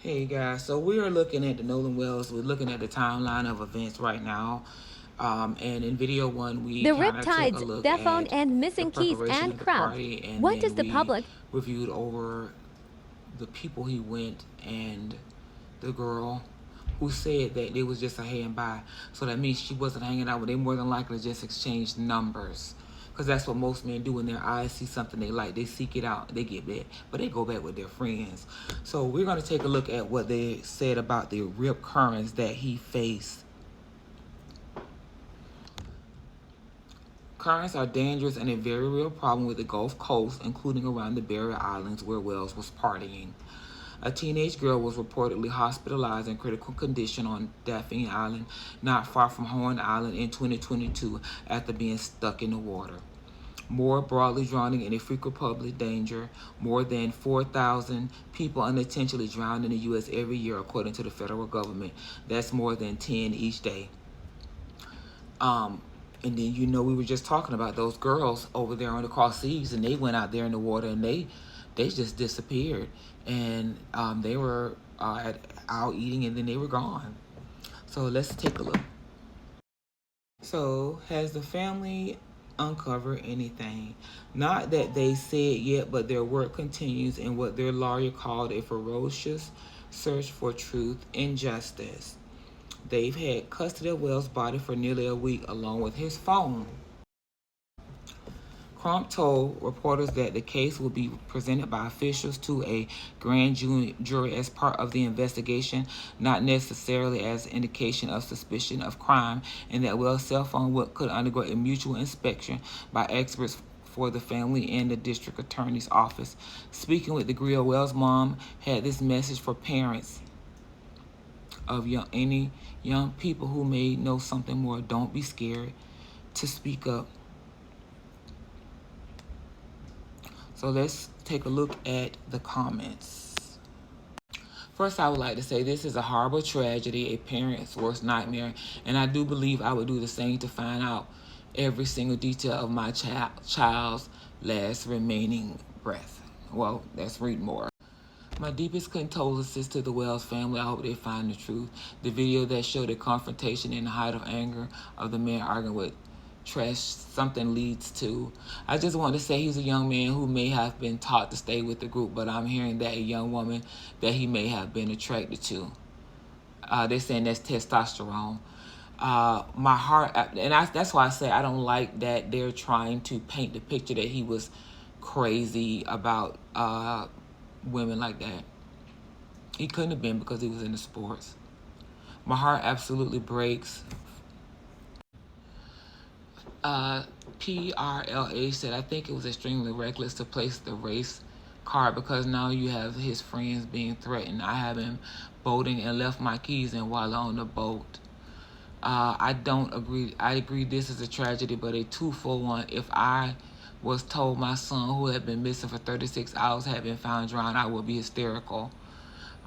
Hey guys, so we are looking at the Nolan Wells. We're looking at the timeline of events right now. And in video one, we The kind of took a Riptides, look Theft at and the Missing Keys preparation and of the Crowd. party, and What does then the we public... reviewed over the people he went and the girl who said that it was just a hand by. So that means she wasn't hanging out with them. More than likely just exchanged numbers. Because that's what most men do when their eyes see something they like. They seek it out. They get back. But they go back with their friends. So we're going to take a look at what they said about the rip currents that he faced. Currents are dangerous and a very real problem with the Gulf Coast, including around the Barrier Islands where Wells was partying. A teenage girl was reportedly hospitalized in critical condition on Daphne Island, not far from Horn Island, in 2022 after being stuck in the water. More broadly drowning in a frequent public danger. More than 4,000 people unintentionally drown in the U.S. every year, according to the federal government. That's more than 10 each day. And then, we were just talking about those girls over there on the cross seas, and they went out there in the water, and they just disappeared. And they were out eating, and then they were gone. So let's take a look. So has the family uncovered anything? Not that they said yet, but their work continues in what their lawyer called a ferocious search for truth and justice. They've had custody of Wells' body for nearly a week, along with his phone. Crump told reporters that the case will be presented by officials to a grand jury as part of the investigation, not necessarily as indication of suspicion of crime, and that Wells' cell phone could undergo a mutual inspection by experts for the family and the district attorney's office. Speaking with the Grill, Wells' mom had this message for parents of any young people who may know something more. Don't be scared to speak up. So let's take a look at the comments. First, I would like to say this is a horrible tragedy, a parent's worst nightmare, and I do believe I would do the same to find out every single detail of my child's last remaining breath. Well, let's read more. My deepest condolences to the Wells family. I hope they find the truth. The video that showed a confrontation in the height of anger of the man arguing with trash something leads to. I just want to say he's a young man who may have been taught to stay with the group, but I'm hearing that a young woman that he may have been attracted to. They're saying that's testosterone. My heart, and that's why I say I don't like that they're trying to paint the picture that he was crazy about women like that. He couldn't have been, because he was into sports. My heart absolutely breaks. PRLA said, I think it was extremely reckless to place the race card, because now you have his friends being threatened. I have him boating and left my keys in while on the boat. I don't agree. I agree this is a tragedy, but a twofold one. If I was told my son, who had been missing for 36 hours, had been found drowned, I would be hysterical.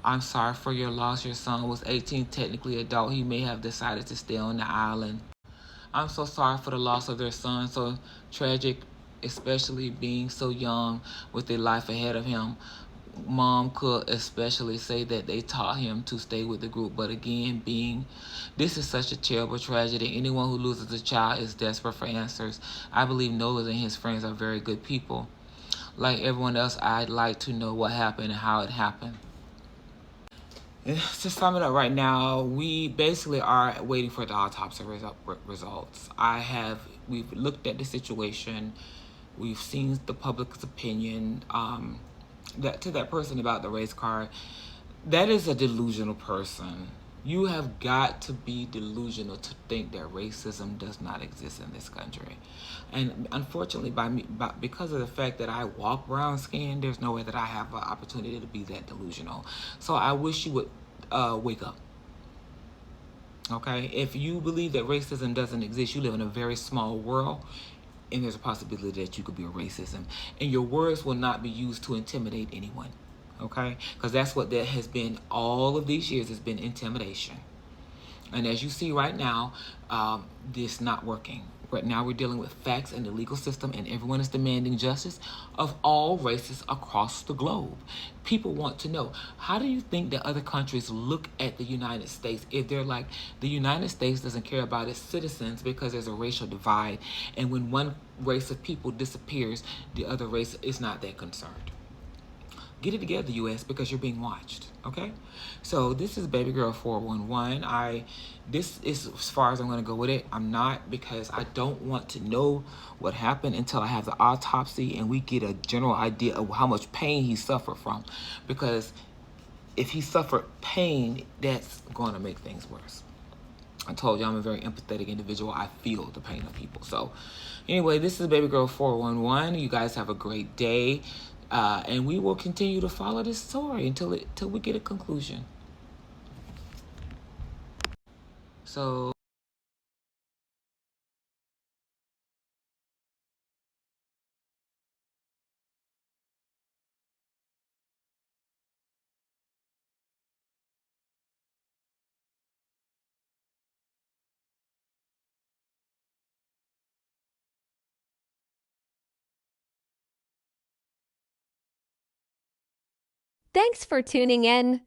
I'm sorry for your loss. Your son was 18, technically adult. He may have decided to stay on the island. I'm so sorry for the loss of their son. So tragic, especially being so young with a life ahead of him. Mom could especially say that they taught him to stay with the group. But again, this is such a terrible tragedy. Anyone who loses a child is desperate for answers. I believe Nolan and his friends are very good people. Like everyone else, I'd like to know what happened and how it happened. To sum it up right now, we basically are waiting for the autopsy results. We've looked at the situation. We've seen the public's opinion. To that person about the race card, that is a delusional person. You have got to be delusional to think that racism does not exist in this country. And unfortunately, because of the fact that I walk brown skin, there's no way that I have an opportunity to be that delusional. So I wish you would wake up. Okay? If you believe that racism doesn't exist, you live in a very small world, and there's a possibility that you could be a racism. And your words will not be used to intimidate anyone. Okay? Because that's what that has been all of these years, has been intimidation. And as you see right now, this not working. Right now, we're dealing with facts in the legal system, and everyone is demanding justice of all races across the globe. People want to know, how do you think that other countries look at the United States if they're like, the United States doesn't care about its citizens because there's a racial divide, and when one race of people disappears, the other race is not that concerned? Get it together, US, because you're being watched. Okay, so this is Baby Girl 411. This is as far as I'm going to go with it. I'm not, because I don't want to know what happened until I have the autopsy and we get a general idea of how much pain he suffered from, because if he suffered pain, that's going to make things worse. I told you I'm a very empathetic individual. I feel the pain of people. So anyway, this is Baby Girl 411. You guys have a great day. And we will continue to follow this story until we get a conclusion. So Thanks for tuning in.